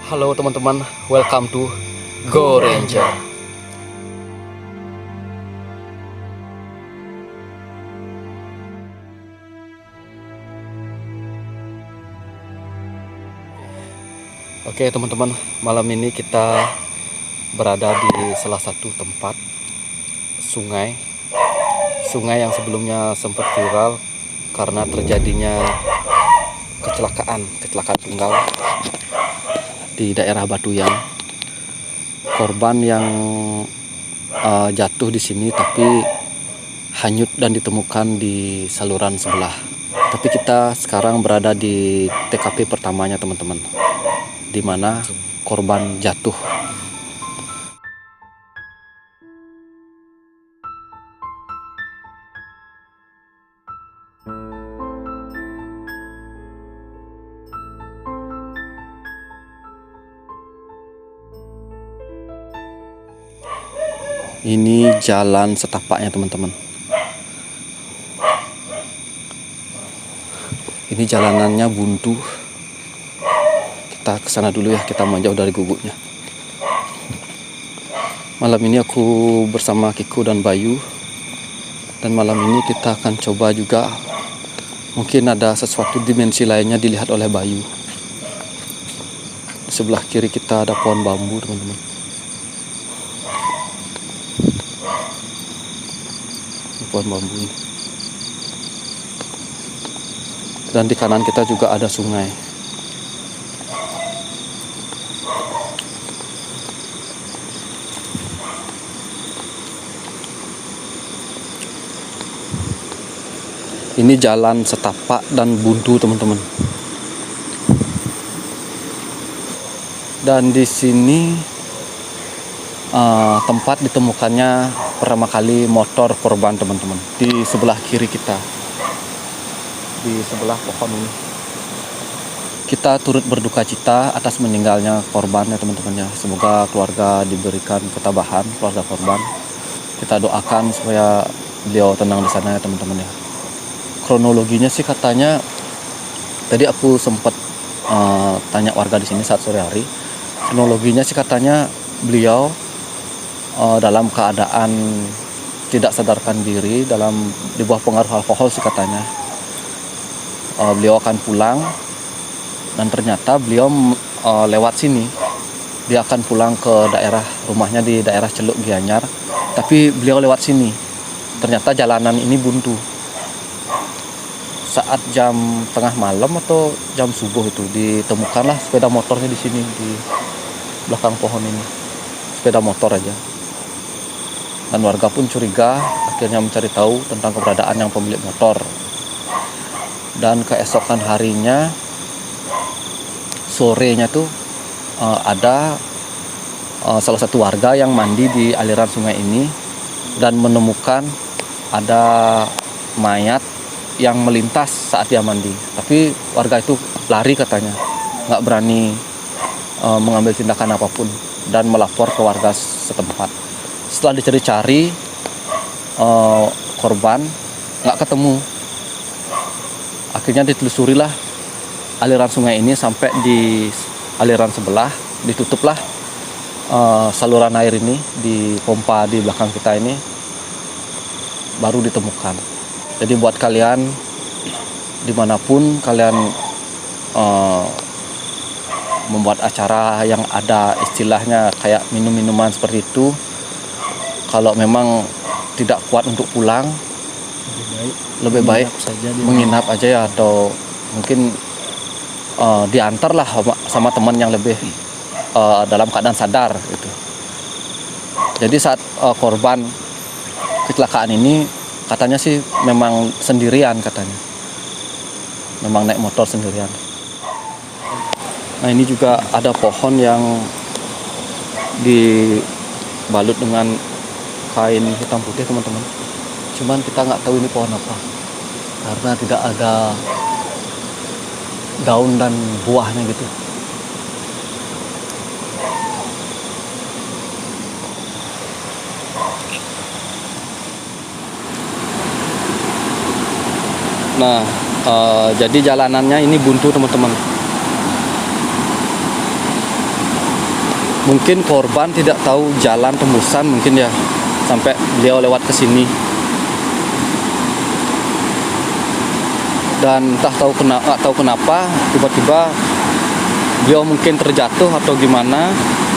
Halo teman-teman, welcome to Go Ranger. Oke teman-teman, malam ini kita berada di salah satu tempat sungai yang sebelumnya sempat viral karena terjadinya kecelakaan tunggal di daerah Batuyang. Korban yang jatuh di sini tapi hanyut dan ditemukan di saluran sebelah. Tapi kita sekarang berada di TKP pertamanya teman-teman, di mana korban jatuh. Ini jalan setapaknya teman-teman. Ini jalanannya buntu. Kita ke sana dulu ya, kita menjauh dari guguknya. Malam ini aku bersama Kiko dan Bayu. Dan malam ini kita akan coba juga, mungkin ada sesuatu dimensi lainnya dilihat oleh Bayu. Di sebelah kiri kita ada pohon bambu teman-teman. Pohon bambu ini. Dan di kanan kita juga ada sungai. Ini jalan setapak dan buntu teman-teman. Dan di sini tempat ditemukannya pertama kali motor korban teman-teman, di sebelah kiri kita, di sebelah pohon ini. Kita turut berduka cita atas meninggalnya korban ya teman-teman ya. Semoga keluarga diberikan ketabahan, keluarga korban. Kita doakan supaya beliau tenang di sana ya teman-teman ya. Kronologinya sih katanya, tadi aku sempat tanya warga di sini saat sore hari. Kronologinya sih katanya beliau dalam keadaan tidak sadarkan diri, di bawah pengaruh alkohol sih katanya. Beliau akan pulang dan ternyata beliau lewat sini. Dia akan pulang ke daerah rumahnya di daerah Celuk Gianyar, tapi beliau lewat sini. Ternyata jalanan ini buntu. Saat jam tengah malam atau jam subuh itu ditemukanlah sepeda motornya di sini, di belakang pohon ini. Sepeda motor aja. Dan warga pun curiga, akhirnya mencari tahu tentang keberadaan yang pemilik motor. Dan keesokan harinya, sorenya tuh ada salah satu warga yang mandi di aliran sungai ini dan menemukan ada mayat yang melintas saat dia mandi. Tapi warga itu lari katanya, nggak berani mengambil tindakan apapun dan melapor ke warga setempat. Setelah dicari-cari korban nggak ketemu. Akhirnya ditelusurilah aliran sungai ini sampai di aliran sebelah, ditutuplah saluran air ini di pompa di belakang kita ini, baru ditemukan. Jadi buat kalian dimanapun kalian membuat acara yang ada istilahnya kayak minum-minuman seperti itu, kalau memang tidak kuat untuk pulang, lebih baik menginap aja ya, atau mungkin diantarlah sama teman yang lebih dalam keadaan sadar gitu. Jadi saat korban kecelakaan ini katanya sih memang sendirian katanya. Memang naik motor sendirian. Nah ini juga ada pohon yang dibalut dengan kain hitam putih teman-teman. Cuman kita nggak tahu ini pohon apa. Karena tidak ada daun dan buahnya gitu. Nah, jadi jalanannya ini buntu teman-teman. Mungkin korban tidak tahu jalan tembusan mungkin ya, sampai beliau lewat ke sini. Dan nggak tahu kenapa tiba-tiba beliau mungkin terjatuh atau gimana.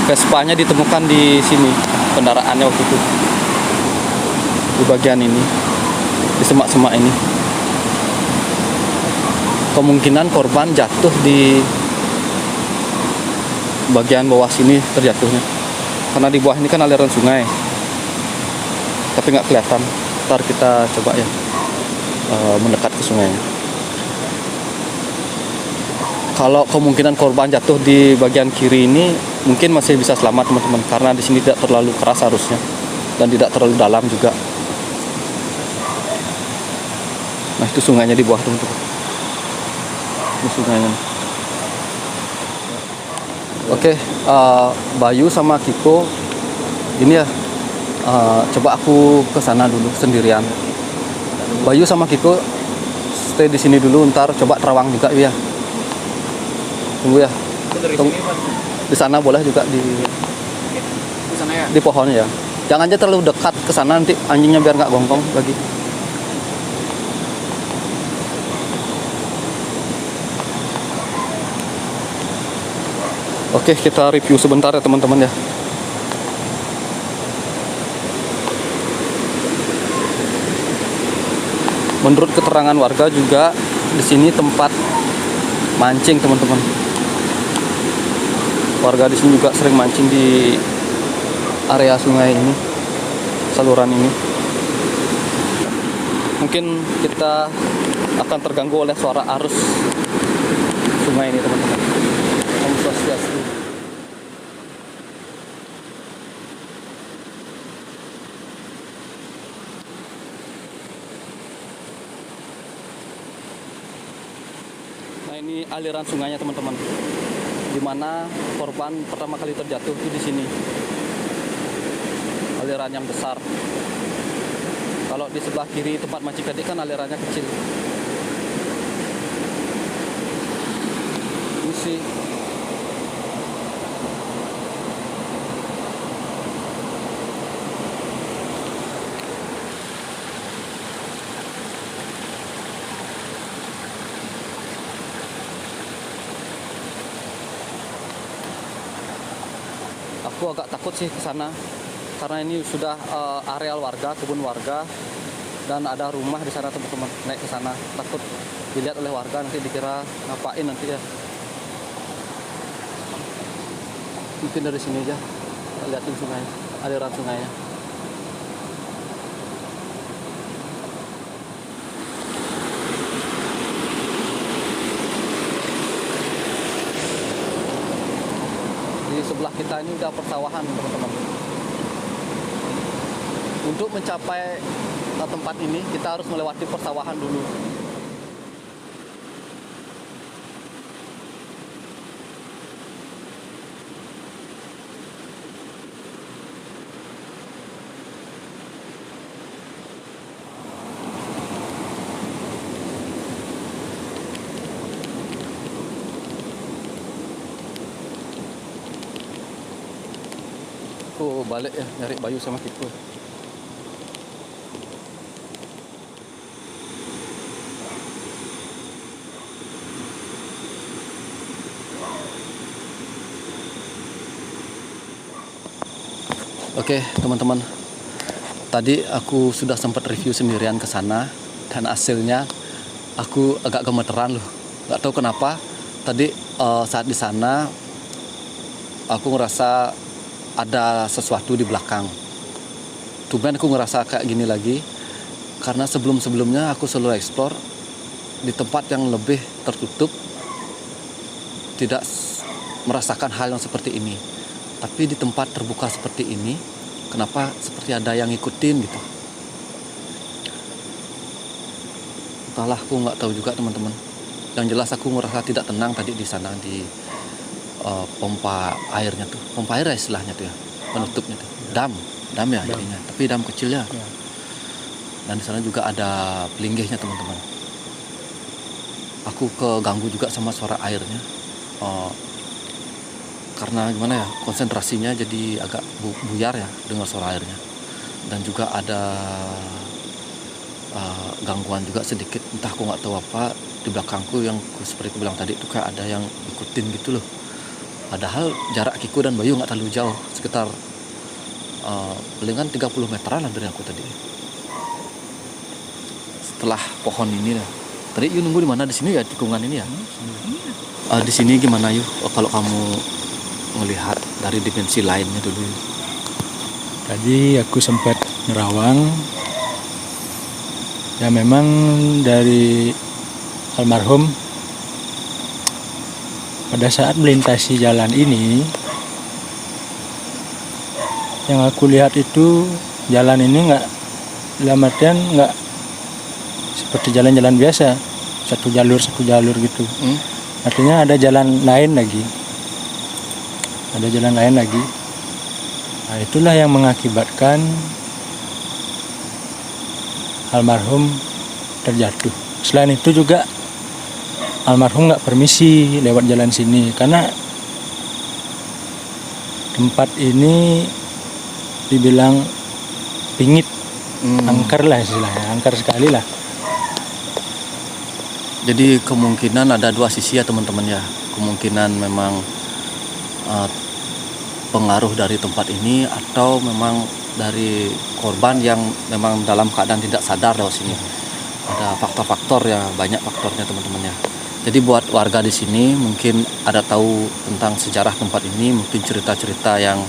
Vespanya ditemukan di sini, kendaraannya waktu itu di bagian ini, di semak-semak ini. Kemungkinan korban jatuh di bagian bawah sini terjatuhnya, karena di bawah ini kan aliran sungai, tapi nggak kelihatan. Ntar kita coba ya mendekat ke sungainya. Kalau kemungkinan korban jatuh di bagian kiri ini mungkin masih bisa selamat teman-teman, karena di sini tidak terlalu keras arusnya dan tidak terlalu dalam juga. Nah itu sungainya di bawah teman-teman. Ini sungainya. Oke, Bayu sama Kiko ini ya, coba aku ke sana dulu sendirian. Bayu sama Kiko stay di sini dulu, ntar coba terawang juga ya. Tunggu ya. Di sana boleh juga di sana ya. Di pohon ya. Jangan aja terlalu dekat ke sana, nanti anjingnya biar nggak gonggong lagi. Oke, kita review sebentar ya teman-teman ya. Menurut keterangan warga juga di sini tempat mancing teman-teman. Warga di sini juga sering mancing di area sungai ini, saluran ini. Mungkin kita akan terganggu oleh suara arus sungai ini teman-teman. Om Swastiastu. Nah ini aliran sungainya teman-teman, di mana korban pertama kali terjatuh itu di sini. Aliran yang besar. Kalau di sebelah kiri tempat mancing tadi kan alirannya kecil. Ini sih aku agak takut sih ke sana, karena ini sudah areal warga, kebun warga, dan ada rumah di sana teman-teman. Naik ke sana takut dilihat oleh warga, nanti dikira ngapain nanti ya. Mungkin dari sini aja kita lihatin sungai, aliran sungainya. Di sebelah kita ini udah persawahan teman-teman. Untuk mencapai tempat ini kita harus melewati persawahan dulu. Aku balik ya nyari Bayu sama Kiko. Oke teman-teman, tadi aku sudah sempat review sendirian ke sana dan hasilnya aku agak gemeteran loh. Gak tahu kenapa tadi saat di sana aku ngerasa ada sesuatu di belakang. Tumben aku ngerasa kayak gini lagi, karena sebelum-sebelumnya aku selalu explore di tempat yang lebih tertutup, tidak merasakan hal yang seperti ini. Tapi di tempat terbuka seperti ini, kenapa seperti ada yang ngikutin gitu. Entahlah, aku nggak tahu juga teman-teman. Yang jelas aku ngerasa tidak tenang tadi di sana, di pompa airnya tuh. Pompa air istilahnya tuh ya, penutupnya tuh. Dam ya jadinya, tapi dam kecilnya. Ya. Dan di sana juga ada pelinggihnya teman-teman. Aku keganggu juga sama suara airnya. karena gimana ya, konsentrasinya jadi agak buyar ya dengar suara airnya. Dan juga ada gangguan juga sedikit, entah aku nggak tahu apa di belakangku yang seperti aku bilang tadi itu kayak ada yang ikutin gitu loh. Padahal jarak Kiku dan Bayu nggak terlalu jauh, sekitar palingan 30 meteran lah dari aku tadi. Setelah pohon ini lah. Tadi Yu nunggu di mana? Di sini ya, tikungan ini ya. Di sini gimana Yu? Kalau kamu melihat dari dimensi lainnya dulu. Tadi aku sempat nerawang. Ya memang dari almarhum pada saat melintasi jalan ini, yang aku lihat itu jalan ini dalam artian nggak seperti jalan-jalan biasa, satu jalur gitu. Artinya ada jalan lain lagi. Nah, itulah yang mengakibatkan almarhum terjatuh. Selain itu juga almarhum nggak permisi lewat jalan sini karena tempat ini dibilang pingit, angker lah istilahnya, angker sekali lah. Jadi kemungkinan ada dua sisi ya teman-teman ya. Kemungkinan memang pengaruh dari tempat ini atau memang dari korban yang memang dalam keadaan tidak sadar lewat sini. Ada faktor-faktor ya, banyak faktornya teman-teman ya. Jadi buat warga di sini mungkin ada tahu tentang sejarah tempat ini, mungkin cerita-cerita yang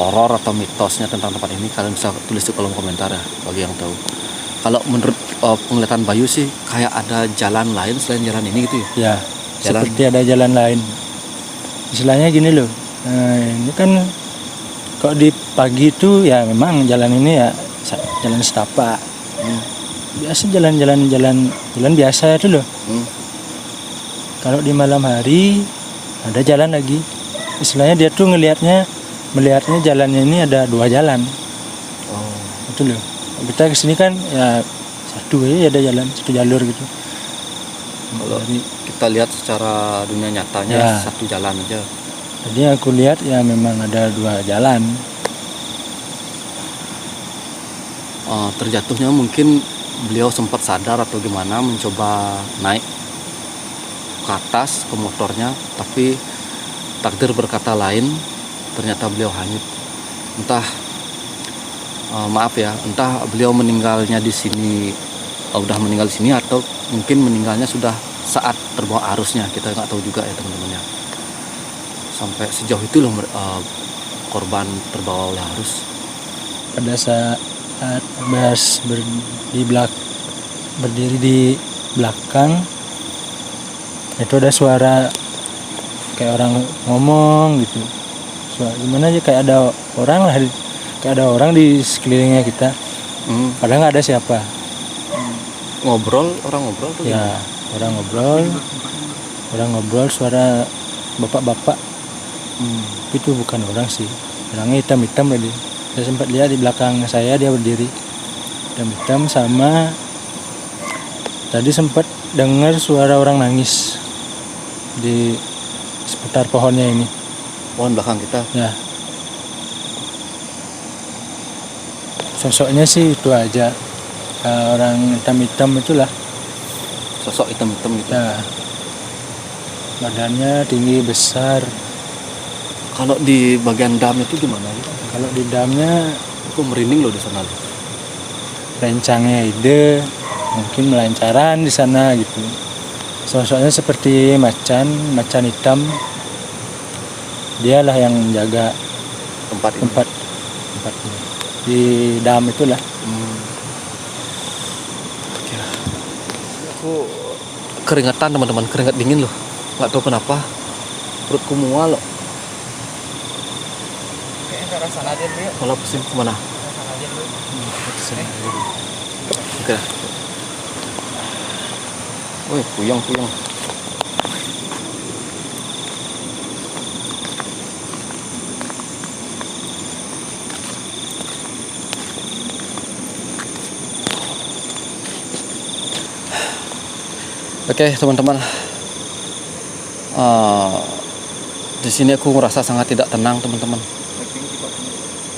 horor atau mitosnya tentang tempat ini, kalian bisa tulis di kolom komentar ya bagi yang tahu. Kalau menurut penglihatan Bayu sih kayak ada jalan lain selain jalan ini gitu ya? Ya, seperti ada jalan lain. Istilahnya gini loh, ini kan kalau di pagi itu ya memang jalan ini ya jalan setapak. Biasa jalan biasa itu loh. Kalau di malam hari ada jalan lagi. Istilahnya dia tuh melihatnya jalannya ini ada dua jalan. Itu loh. Kita kesini kan ya satu aja ada jalan, satu jalur gitu. Kalau kita lihat secara dunia nyatanya ya, satu jalan aja. Jadi aku lihat ya memang ada dua jalan. Terjatuhnya mungkin beliau sempat sadar atau gimana, mencoba naik ke atas ke motornya, tapi takdir berkata lain, ternyata beliau hanyut. Entah beliau meninggalnya di sini, udah meninggal di sini, atau mungkin meninggalnya sudah saat terbawa arusnya, kita nggak tahu juga ya teman-teman ya. Sampai sejauh itu loh korban terbawa oleh arus. Pada saat Bas berdiri di belakang, itu ada suara kayak orang ngomong gitu. Suara gimana aja, kayak ada orang di sekelilingnya kita. Padahal nggak ada siapa. Orang ngobrol tuh ya gimana? orang ngobrol suara bapak-bapak. Itu bukan orang sih, orangnya hitam-hitam tadi. Saya sempat lihat di belakang saya, dia berdiri hitam-hitam. Sama tadi sempat dengar suara orang nangis di seputar pohonnya ini. Pohon belakang kita? Ya. Sosoknya sih itu aja, orang hitam-hitam itulah. Sosok hitam-hitam gitu? Ya. Badannya tinggi, besar. Kalau di bagian damnya itu gimana ya? Kalau di damnya aku merinding loh di sana. Rencangnya ide, mungkin melancaran di sana gitu. Sosoknya seperti macan hitam. Dialah yang jaga tempat ini. Di dam itulah. Aku keringetan teman-teman, keringat dingin loh. Nggak tahu kenapa, perutku mual loh. Kayaknya sana aja dulu ya. Kalau pusing kemana? Sana aja dulu. Oke. Woi, puyeng. Oke teman-teman, Di sini aku ngerasa sangat tidak tenang teman-teman.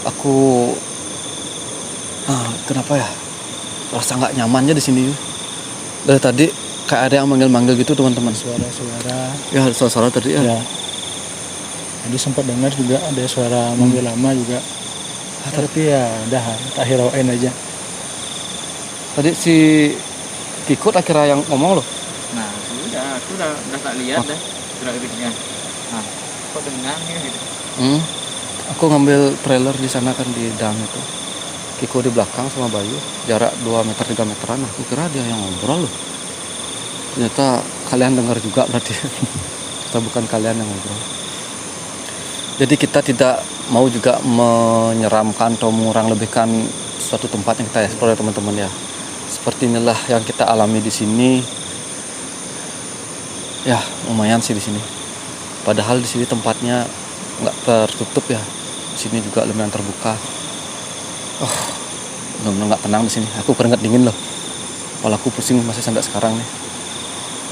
Aku kenapa ya? Rasa nggak nyamannya di sini. Dari tadi kayak ada yang manggil-manggil gitu teman-teman. Suara-suara. Ya suara-suara tadi ya. Ya. Tadi sempat dengar juga ada suara manggil lama juga. Tapi ya udah tak hirauin aja. Tadi si Kikut akhirnya yang ngomong loh. Nah, aku udah tak lihat dah gerak-geriknya. Nah, kok dengar gitu. Aku ngambil trailer di sana kan di dam itu. Kiko di belakang sama Bayu, jarak 2 meter 3 meteran. Aku kira dia yang ngobrol loh. Ternyata kalian dengar juga berarti. Kita bukan kalian yang ngobrol. Jadi kita tidak mau juga menyeramkan atau mengurang lebihkan suatu tempat yang kita eksplor ya teman-teman ya. Seperti inilah yang kita alami di sini. Ya lumayan sih di sini. Padahal di sini tempatnya nggak tertutup ya. Di sini juga lumayan terbuka. Benar-benar nggak tenang di sini. Aku keringat dingin loh. Kepala aku pusing masih sampai sekarang nih.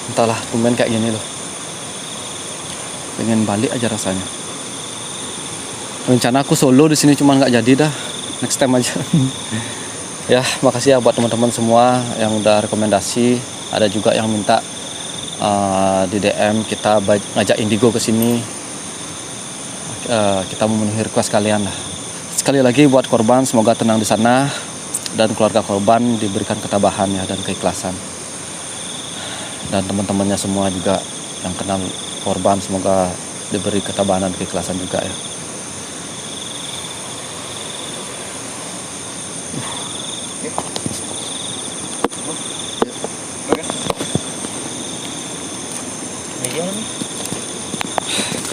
Entahlah tumben kayak gini loh. Pengen balik aja rasanya. Rencana aku solo di sini cuma nggak jadi dah. Next time aja. Ya, makasih ya buat teman-teman semua yang udah rekomendasi. Ada juga yang minta di DM kita ngajak Indigo ke sini. Kita memenuhi request kalian lah. Sekali lagi buat korban semoga tenang di sana dan keluarga korban diberikan ketabahan ya dan keikhlasan. Dan teman-temannya semua juga yang kenal korban semoga diberi ketabahan dan keikhlasan juga ya.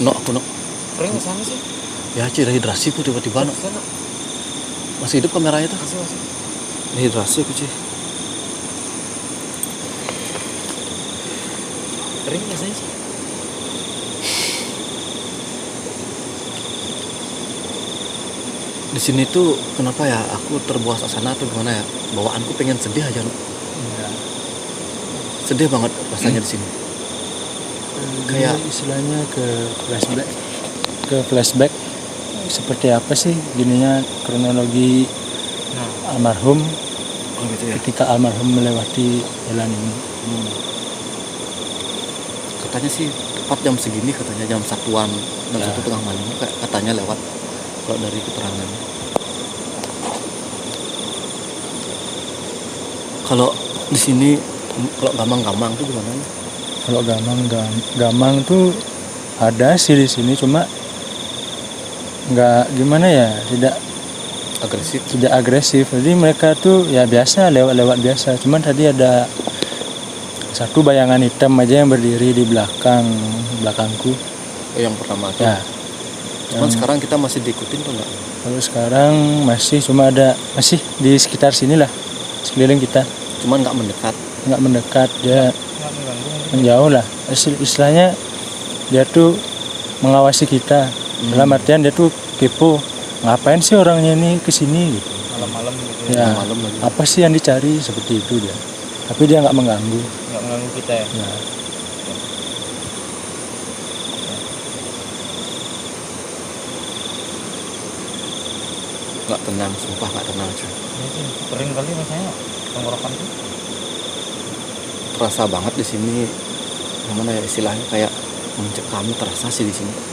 Kena. Kering sana sih. Ya dehidrasi ku tiba-tiba no. Sana. Masih hidup kameranya tuh. Masih. Dehidrasi aku Ci. Kering biasanya sih. Di sini tuh kenapa ya aku terbawa suasana tuh gimana ya? Bawaanku pengen sedih aja no. Ya. Sedih banget rasanya di sini. Kayak istilahnya ke flashback seperti apa sih gininya kronologi almarhum gitu ya. ketika almarhum melewati jalan ini. Katanya sih tepat jam segini katanya jam 1-an dan 1 tengah malam kayak katanya lewat kalau dari keterangan. Kalau di sini kalau gamang-gamang tuh gimana? Kalau gamang tuh ada sih di sini cuma nggak gimana ya tidak agresif. Jadi mereka tuh ya biasa lewat biasa. Cuman tadi ada satu bayangan hitam aja yang berdiri di belakangku. Yang pertama tuh. Ya. Cuman sekarang kita masih diikutin tuh nggak? Kalau sekarang masih di sekitar sini lah, sekeliling kita. Cuman nggak mendekat. Dia menjauh lah. Istilahnya dia tuh mengawasi kita. Dalam artian dia tuh kepo. Ngapain sih orangnya ini kesini gitu. Malam-malam gitu. Ya. Malam lagi. Apa sih yang dicari seperti itu dia. Tapi dia nggak mengganggu. Nggak mengganggu kita ya. Ya. Nggak tenang, sumpah nggak tenang cuy. Iya sih, kering kali rasanya tenggorokan tuh. Terasa banget di sini. Gimana ya istilahnya kayak mencekam terasa sih di sini.